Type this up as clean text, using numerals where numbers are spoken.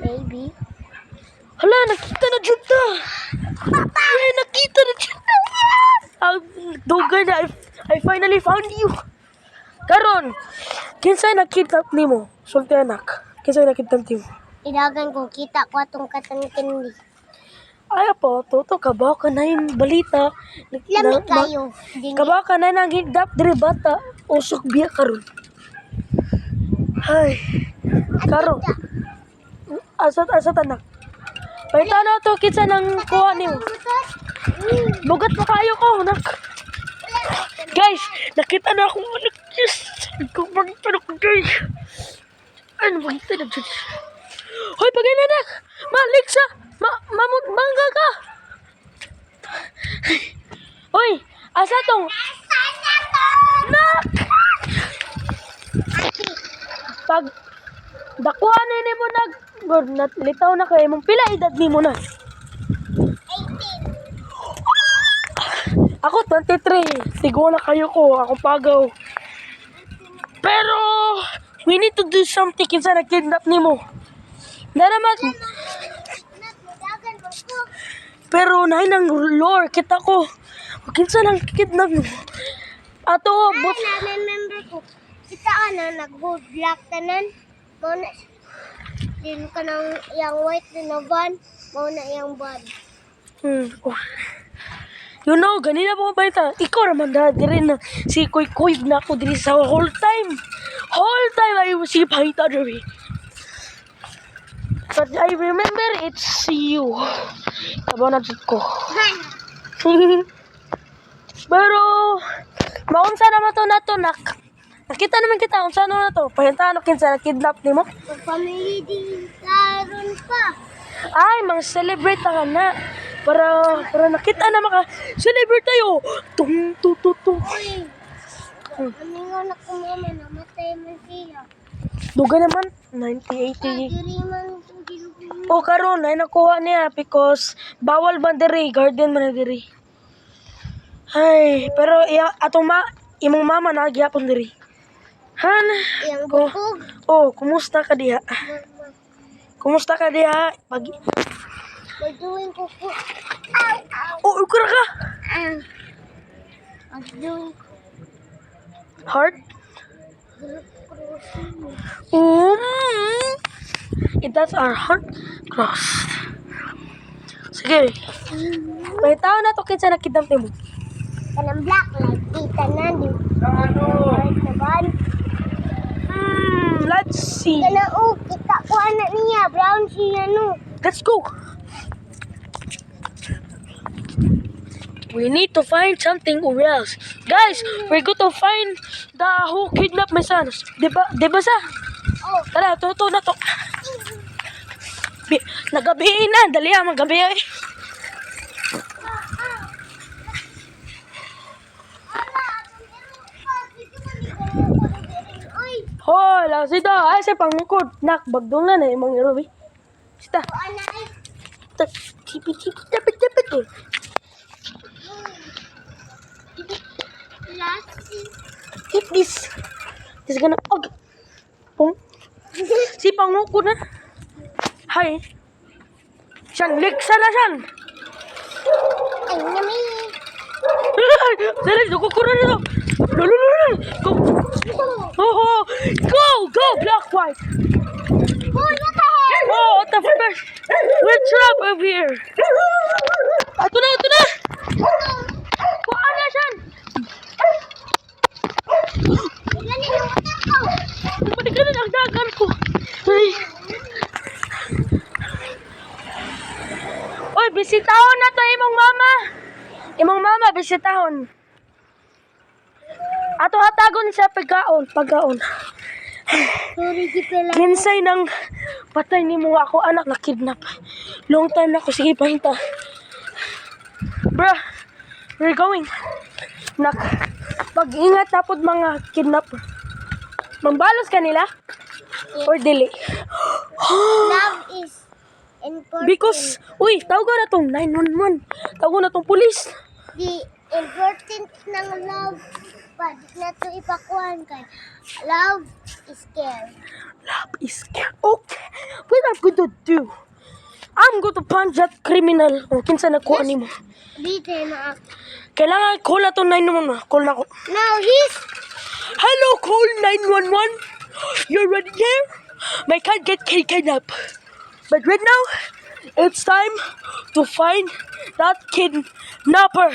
Maybe. Hala, nakita na dyan ta. Ay, nakita na dyan ta. Dugay na, I finally found you. Karon, kinsay nakita nimo? Sulti anak. Kinsay nakita nimo? Idagan ko kita ko atong katang-kindi. Ay po, toto kabaw ka na yung balita. Lamig kayo. Kabaw ka na nang higdap diri bata. Usok biya karon. Ay, karon. Asat anak. Paita na to kitsa nang kuha niyo. Bugat pa kayo ko, anak. Guys, nakita na akong anak. Yes! Kung magkita na ko, guys. Ano, magkita na dyan. Hoy, pagay na, anak. Malik sa. Mangga ka. Hoy, asa tong? Nak! Pag dakuhan ni mo nag litaw na kay mong pila edad ni mo na. 18. Ako 23. Sigo na kayo ko. Ako pagaw. Pero we need to do something kinsa na kidnap ni mo. Na naman. Pero nahin ang lore kita ko. Kinsa nang kidnap mo. Ato but Remember ko. Kita nag-good luck tanan. Muna din ka ng yang white na van. Muna yang van. oh. You know, ganina po ba ito? Ikaw naman dati rin na si Kuy na ako din sa whole time. Whole time I was si Paita Derby. But I remember it's you. Taba na ko. Pero, maunsa naman to na to, nak. Nakita naman kita, unsa na to. Pahintaan na kinsa na kidnap ni mo. Family din karon pa. Ay, mga celebrate ka na. Para nakita na maka-celebrate tayo. Tung, tu, tu, tu. Uy. Ano nga na ko mama namatay man siya. Duga naman, 90-80. Diri man gilugo. O karon ay nakuha niya because bawal man diri, garden man na diri. Ay, pero imong mama nagyapon diri. Han, Yang bukog. kumusta ka diha? Kumusta ka diha? Magduwing ko po. Ukra ka. Magduwing Heart? That's our heart crossed. Sige. May tao na to kinsa nakidnap nimo. kanang black light. Kita na din. Right na van. Let's see. Kana kita ko anak niya. Brown siya no. Let's go. We need to find something or else. Guys, we're going to find the who kidnapped my sons. Diba sa? Oh. Tara, to na to. Nagabi na. Dali magabi ay. Hoy, lang sita. Ay, sa pangukod. Nak, bagdong na na yung mga irobi. Sita. Anak ay. Dapat. Keep this. This is gonna... Si pangukod na. Hi. Siyan, liksa na siyan. Ay nami. Dali, nagkukura na to. Go. Go, black, white. Hoy, what the hell? Oh, what the fuck? We're trapped over here. Ito na. Kuha na siyan. Gani yung utak ko. Panigalan ang dagan ko. Ay. Oy, bisitahon na to imong mama. Imong mama, bisitahon. Ato hatagon sa pagkaon. Sorry, gipela. Kinsay nang patay ni mo ako anak na kidnap. Long time na ako. Sige, pahinta. Bruh, we're going. Nak, pag-ingat tapod mga kidnapper. Mambalos ka nila? Or dili? Love is important. Because, tawag na tong 911. Tawag na tong police. The importance ng love pa, di na to ipakuhan kay love is care. Love is care. Okay. What I'm going to do? I'm going to punch that criminal. Kung kinsa nakuha ni mo. Dito na ako. Kailangan call na to 911. Call na ko. Now he's Hello, call 911. You're ready there? My cat get kidnapped. But right now, it's time to find that kidnapper.